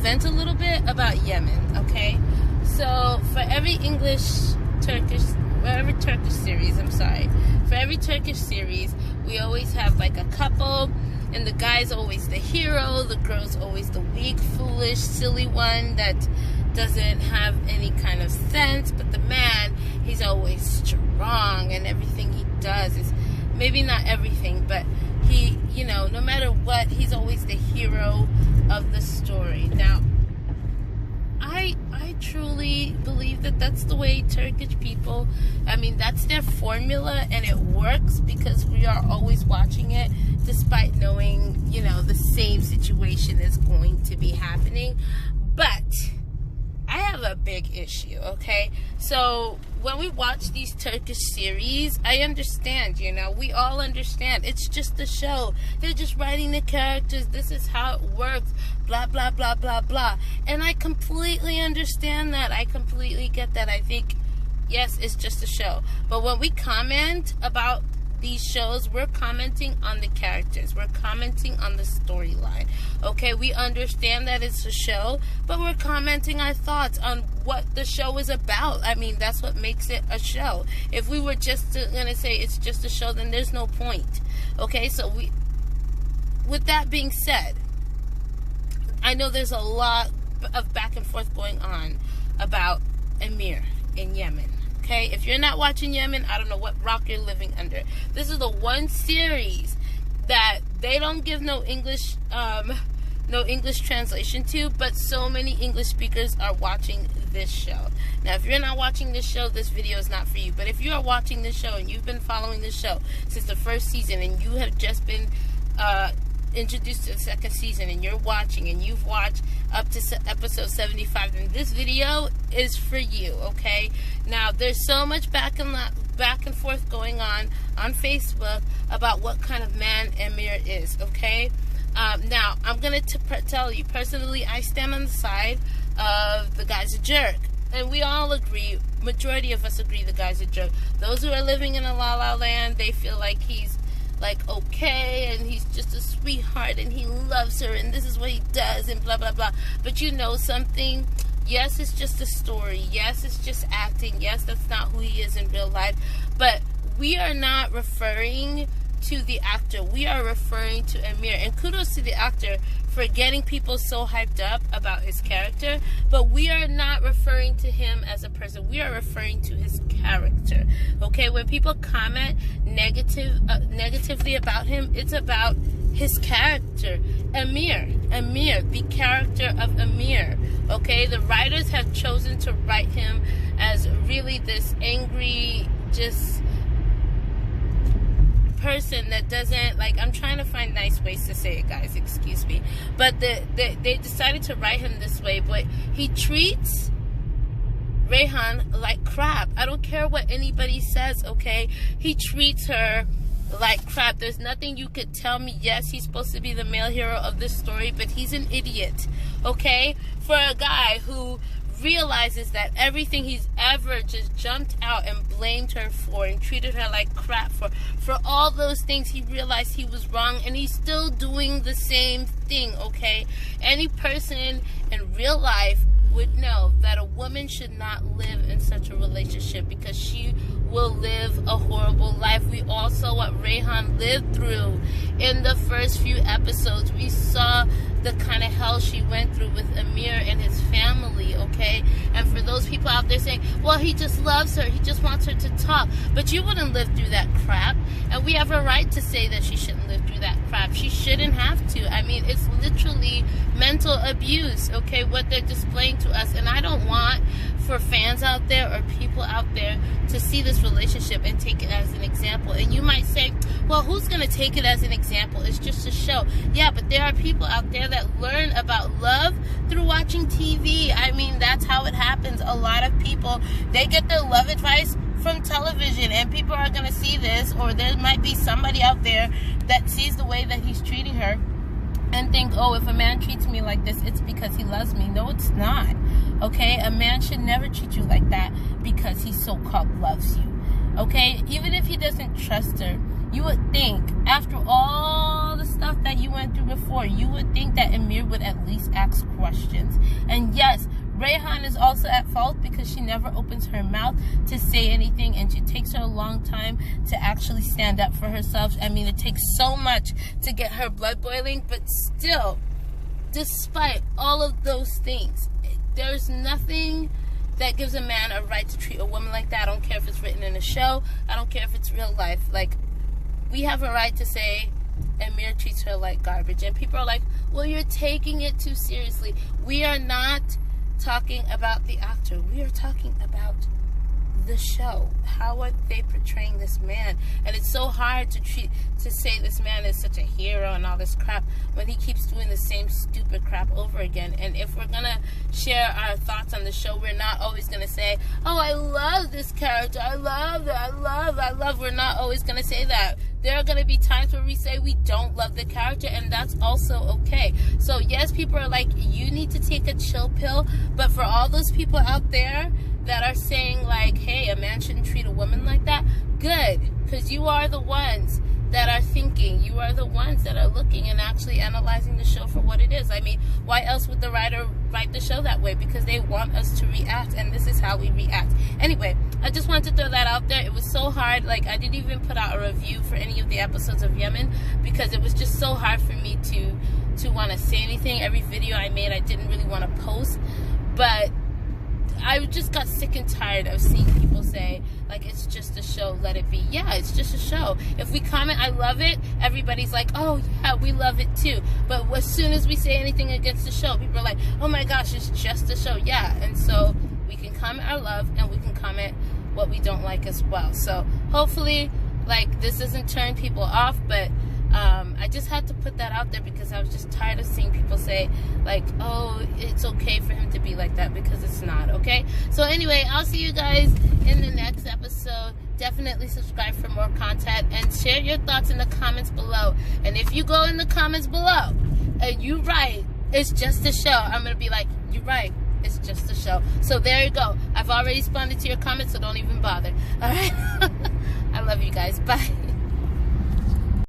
vent a little bit about Yemin, okay? So, for every Turkish series, we always have like a couple, and the guy's always the hero, the girl's always the weak, foolish, silly one that doesn't have any kind of sense, but the man, he's always strong, and everything he does is, maybe not everything, but he, you know, no matter what, he's always the hero of the story. Now, I truly believe that that's the way Turkish people, I mean, that's their formula, and it works because we are always watching it despite knowing, you know, the same situation is going to be happening. But I have a big issue, okay? So when we watch these Turkish series, I understand, you know, we all understand. It's just a show. They're just writing the characters. This is how it works. Blah, blah, blah, blah, blah. And I completely understand that. I completely get that. I think, yes, it's just a show. But when we comment about these shows, we're commenting on the characters. We're commenting on the storyline. Okay, we understand that it's a show, but we're commenting our thoughts on what the show is about. I mean, that's what makes it a show. If we were just gonna say it's just a show, then there's no point. Okay, so with that being said, I know there's a lot of back and forth going on about Emir in Yemin. Okay, if you're not watching Yemin, I don't know what rock you're living under. This is the one series that they don't give no English translation to, but so many English speakers are watching this show. Now, if you're not watching this show, this video is not for you. But if you are watching this show and you've been following this show since the first season, and you have just been introduced to the second season, and you're watching, and you've watched up to episode 75, then this video is for you, okay? Now, there's so much back and forth going on Facebook about what kind of man Emir is, okay? Now, I'm going to tell you, personally, I stand on the side of the guy's a jerk. And we all agree, majority of us agree the guy's a jerk. Those who are living in a la-la land, they feel like he's like okay, and he's just a sweetheart, and he loves her, and this is what he does, and blah blah blah. But you know something, yes, it's just a story, yes, it's just acting, yes, that's not who he is in real life. But we are not referring to the actor, we are referring to Emir. And kudos to the actor for getting people so hyped up about his character, but we are not referring to him as a person, we are referring to his character. Okay, when people comment negatively about him, it's about his character. Emir, the character of Emir. Okay, the writers have chosen to write him as really this angry, just person that doesn't, like, I'm trying to find nice ways to say it, guys, excuse me, but they decided to write him this way. But he treats Reyhan like crap. I don't care what anybody says, okay? He treats her like crap. There's nothing you could tell me. Yes, he's supposed to be the male hero of this story, but he's an idiot, okay? For a guy who realizes that everything he's ever just jumped out and blamed her for and treated her like crap for all those things, he realized he was wrong, and he's still doing the same thing, okay? Any person in real life would know that a woman should not live in such a relationship, because she will live a horrible life. We all saw what Reyhan lived through in the first few episodes. We saw the kind of hell she went through with Emir and his family, okay? And for those people out there saying, well, he just loves her, he just wants her to talk, but you wouldn't live through that crap. And we have a right to say that she shouldn't live through that crap. She shouldn't have to. I mean, it's literally mental abuse, okay, what they're displaying to us. And I don't want for fans out there or people out there to see this relationship and take it as an example. And you might say, well, who's going to take it as an example? It's just a show. Yeah, but there are people out there that learn about love through watching TV. I mean, that's how it happens. A lot of people, they get their love advice from television, and people are going to see this, or there might be somebody out there that sees the way that he's treating her and think, oh, if a man treats me like this, it's because he loves me. No, it's not. Okay? A man should never treat you like that because he so-called loves you. Okay? Even if he doesn't trust her, you would think, after all the stuff stuff that you went through before, you would think that Emir would at least ask questions. And yes, Rayhan is also at fault because she never opens her mouth to say anything, and it takes her a long time to actually stand up for herself. I mean, it takes so much to get her blood boiling, but still, despite all of those things, there's nothing that gives a man a right to treat a woman like that. I don't care if it's written in a show. I don't care if it's real life. Like, we have a right to say Emir treats her like garbage. And people are like, well, you're taking it too seriously. We are not talking about the actor. We are talking about the show. How are they portraying this man? And it's so hard to say this man is such a hero and all this crap when he keeps doing the same stupid crap over again. And if we're gonna share our thoughts on the show, we're not always gonna say, oh, I love this character, I love it, I love. We're not always gonna say that. There are gonna be times where we say we don't love the character, and that's also okay. So yes, people are like, you need to take a chill pill, but for all those people out there that are saying like, hey, a man shouldn't treat a woman like that, good, because you are the ones that are thinking, you are the ones that are looking and actually analyzing the show for what it is. I mean, why else would the writer write the show that way? Because they want us to react, and this is how we react. Anyway, I just wanted to throw that out there. It was so hard. Like, I didn't even put out a review for any of the episodes of Yemin because it was just so hard for me to want to say anything. Every video I made, I didn't really want to post, but I just got sick and tired of seeing people say, like, it's just a show, let it be. Yeah, it's just a show. If we comment, I love it, everybody's like, oh, yeah, we love it too. But as soon as we say anything against the show, people are like, oh my gosh, it's just a show. Yeah, and so we can comment our love, and we can comment what we don't like as well. So hopefully, like, this doesn't turn people off, but I just had to put that out there because I was just tired of seeing people say, like, oh, it's okay for him to be like that, because it's not, okay? So anyway, I'll see you guys in the next episode. Definitely subscribe for more content, and share your thoughts in the comments below. And if you go in the comments below and you write, it's just a show, I'm going to be like, you're right, it's just a show. So there you go. I've already responded to your comments, so don't even bother. All right? I love you guys. Bye.